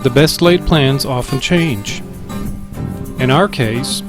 The best laid plans often change. In our case,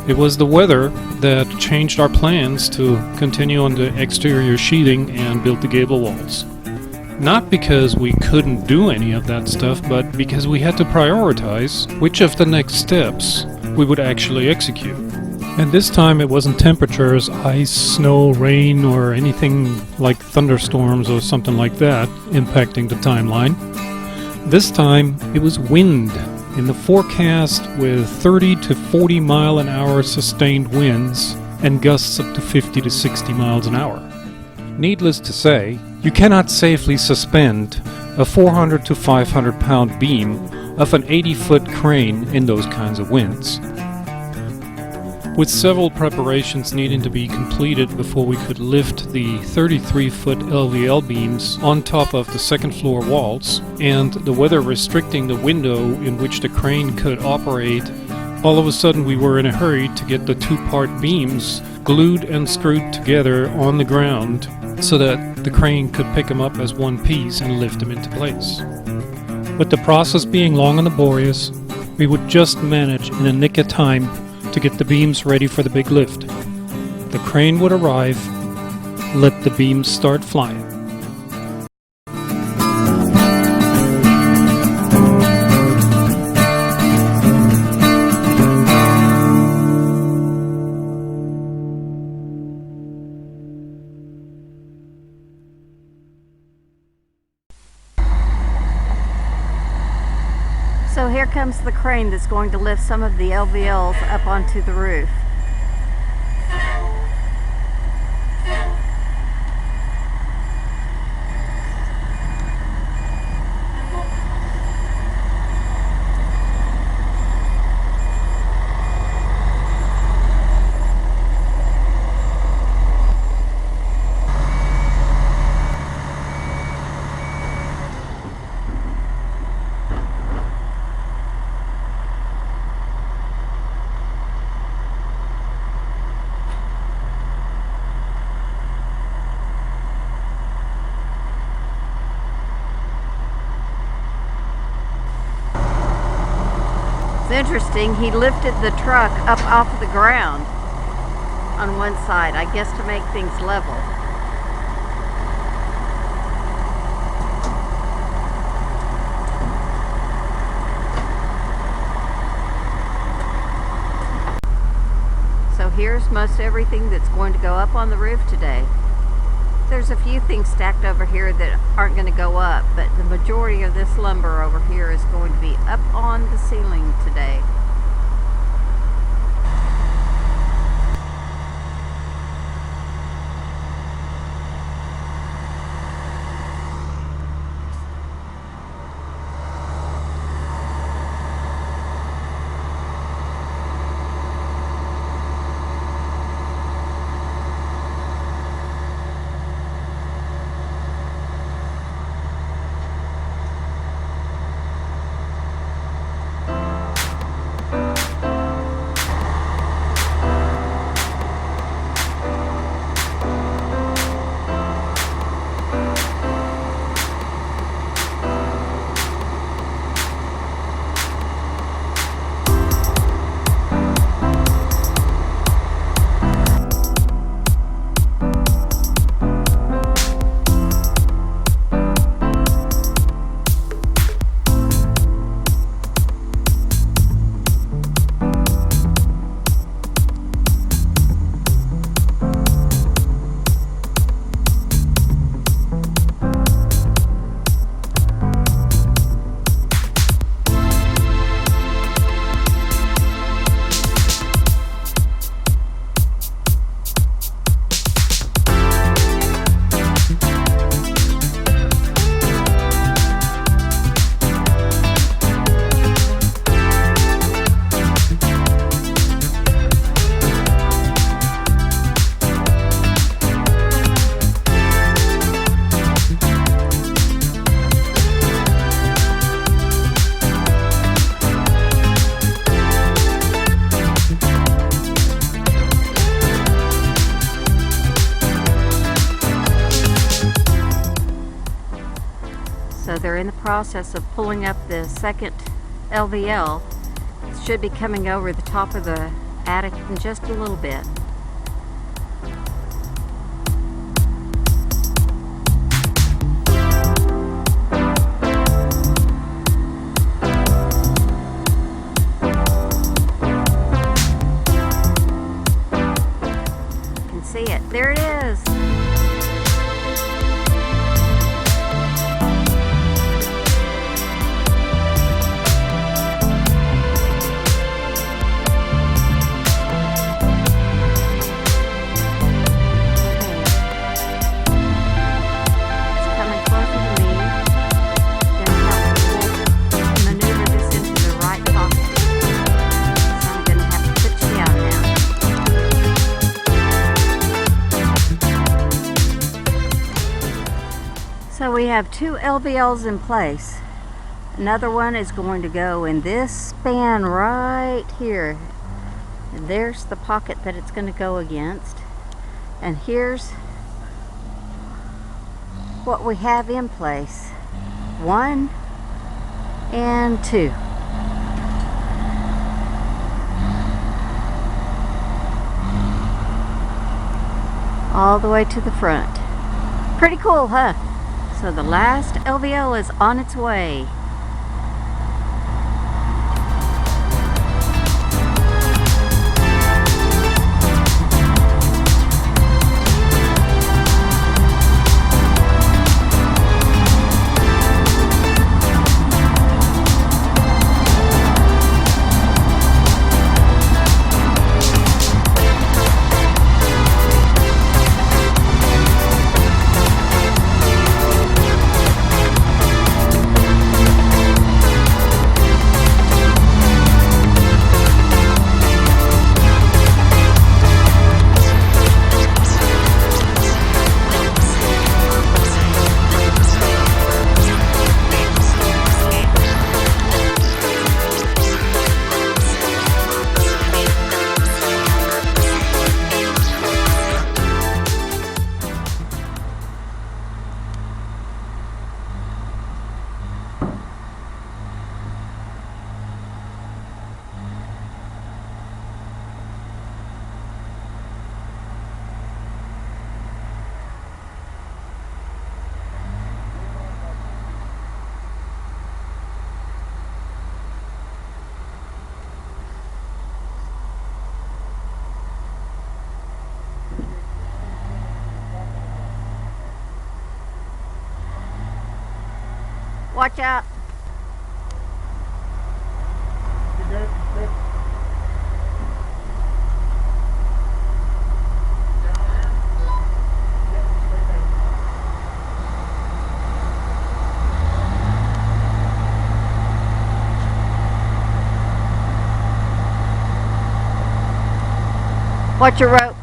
it was the weather that changed our plans to continue on the exterior sheathing and build the gable walls. Not because we couldn't do any of that stuff, but because we had to prioritize which of the next steps we would actually execute. And this time it wasn't temperatures, ice, snow, rain, or anything like thunderstorms or something like that impacting the timeline. This time it was wind in the forecast with 30 to 40 mile an hour sustained winds and gusts up to 50 to 60 miles an hour. Needless to say, you cannot safely suspend a 400 to 500 pound beam of an 80-foot crane in those kinds of winds. With several preparations needing to be completed before we could lift the 33-foot LVL beams on top of the second floor walls, and the weather restricting the window in which the crane could operate, all of a sudden we were in a hurry to get the two-part beams glued and screwed together on the ground so that the crane could pick them up as one piece and lift them into place. With the process being long and laborious, we would just manage in a nick of time to get the beams ready for the big lift. The crane would arrive, let the beams start flying. So here comes the crane that's going to lift some of the LVLs up onto the roof. It's interesting, he lifted the truck up off of the ground on one side, I guess to make things level. So here's most everything that's going to go up on the roof today. There's a few things stacked over here that aren't going to go up, but the majority of this lumber over here is going to be up on the ceiling today. So they're in the process of pulling up the second LVL. It should be coming over the top of the attic in just a little bit. You can see it. There it is. So we have two LVLs in place. Another one is going to go in this span right here. And there's the pocket that it's going to go against. And here's what we have in place. 1 and 2. All the way to the front. Pretty cool, huh? So the last LVL is on its way. Watch out. Watch your rope.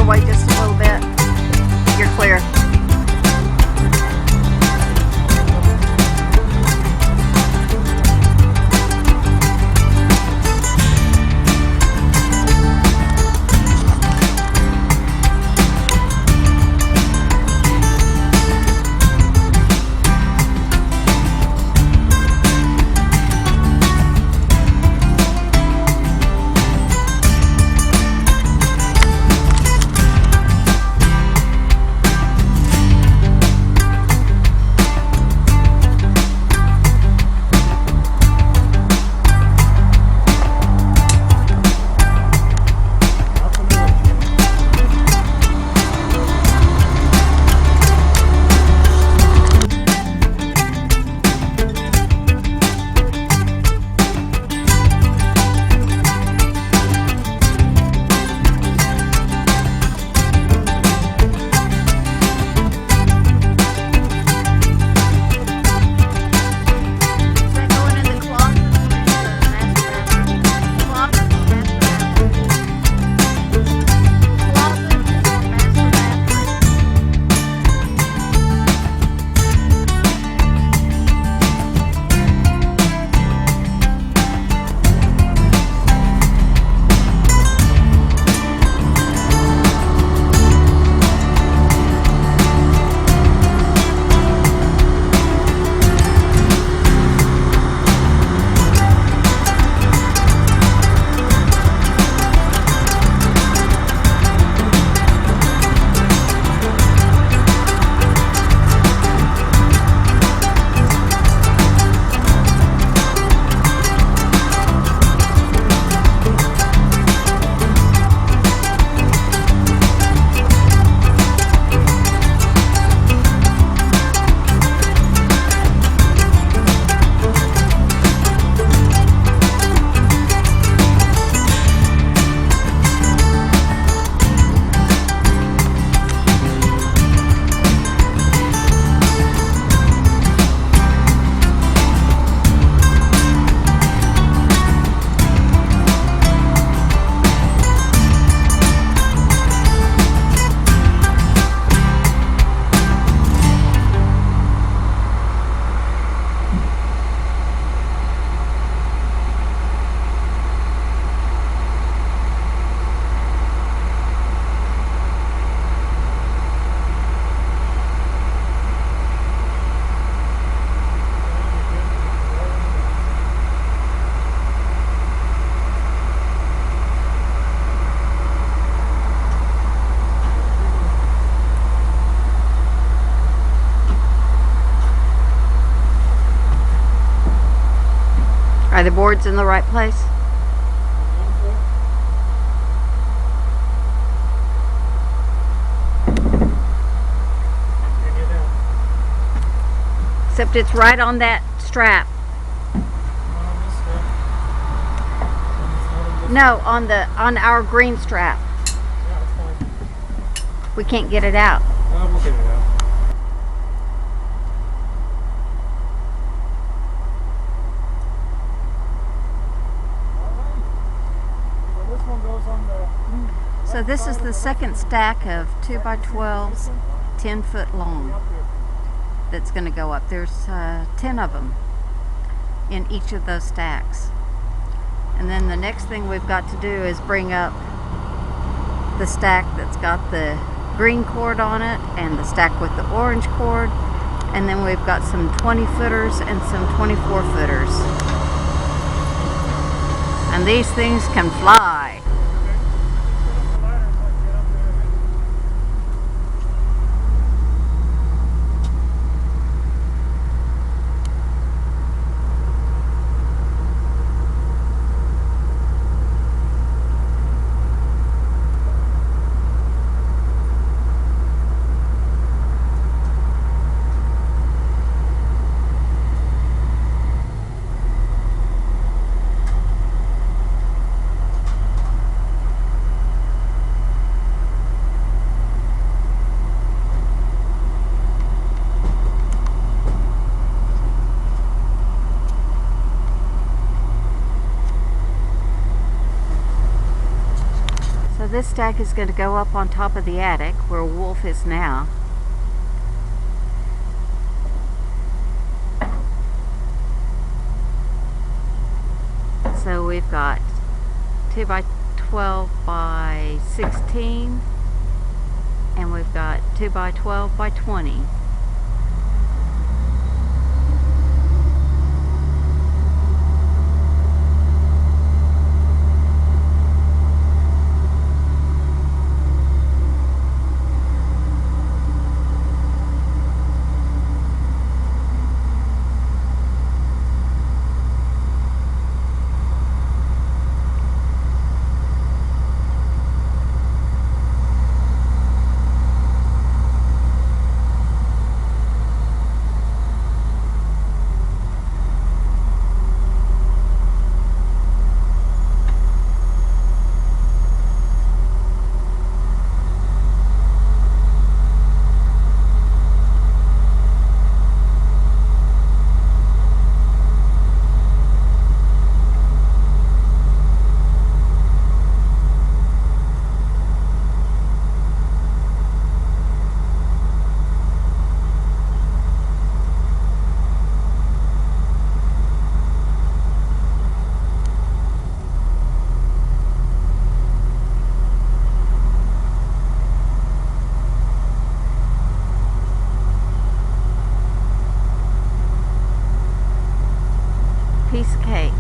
to wait just a little bit? You're clear. Are the boards in the right place? Except it's right on that strap. No, on our green strap. We can't get it out. We'll get it out. So this is the second stack of 2x12s, 10 foot long, that's going to go up. There's 10 of them in each of those stacks. And then the next thing we've got to do is bring up the stack that's got the green cord on it and the stack with the orange cord. And then we've got some 20 footers and some 24 footers. And these things can fly. this stack is going to go up on top of the attic where Wolf is now. So we've got 2 by 12 by 16, and we've got 2 by 12 by 20. Piece of cake.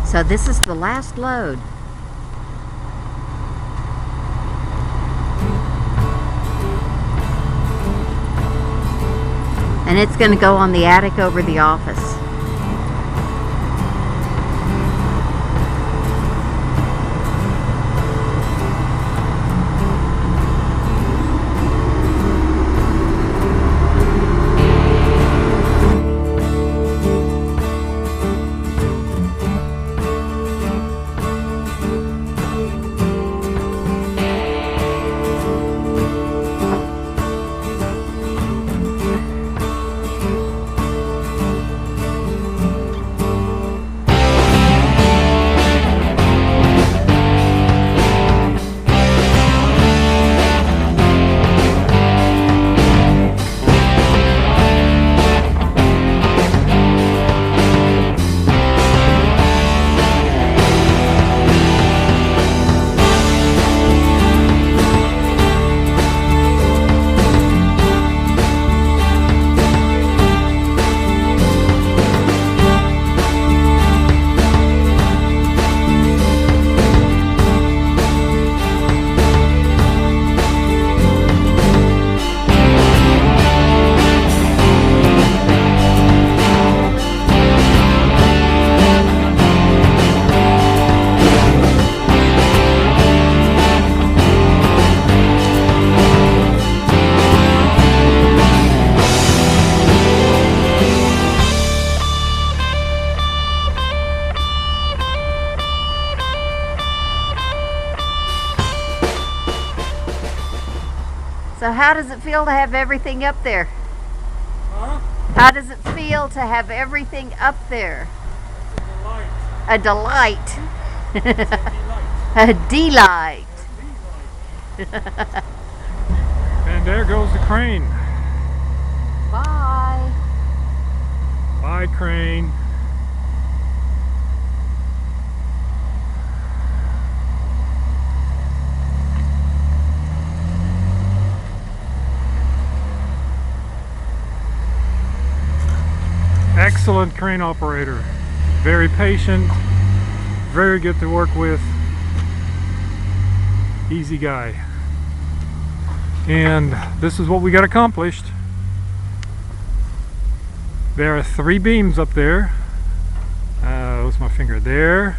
So this is the last load. And it's going to go on the attic over the office. So how does it feel to have everything up there? Huh? How does it feel to have everything up there? A delight. A delight. A delight. And there goes the crane. Bye. Bye, crane. Excellent crane operator. Very patient, very good to work with. Easy guy. And this is what we got accomplished. There are 3 beams up there. What's my finger? There,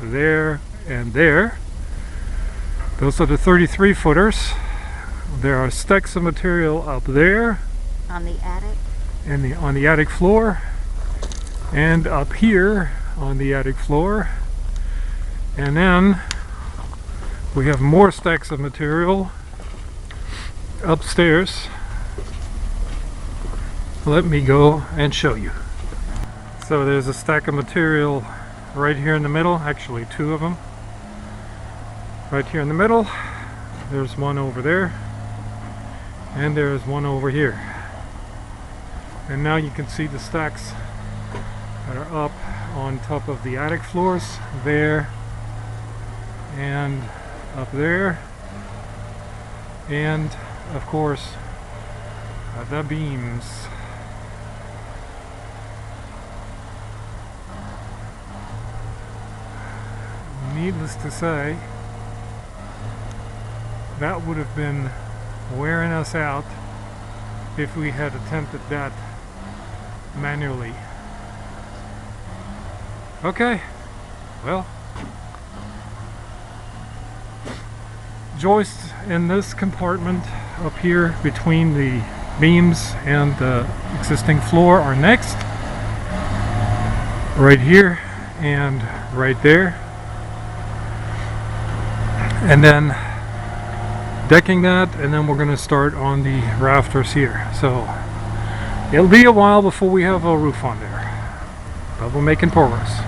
there, and there. Those are the 33 footers. There are stacks of material up there On the attic. and on the attic floor, and up here on the attic floor. And then we have more stacks of material upstairs. Let me go and show you. So there's a stack of material right here in the middle, actually two of them. Right here in the middle, there's one over there, and there's one over here. And now you can see the stacks that are up on top of the attic floors, there, and up there, and of course the beams. Needless to say, that would have been wearing us out if we had attempted that manually. Okay, well, joists in this compartment up here between the beams and the existing floor are next, right here and right there, and then decking that, and then we're going to start on the rafters here. So it'll be a while before we have a roof on there, but we're making progress.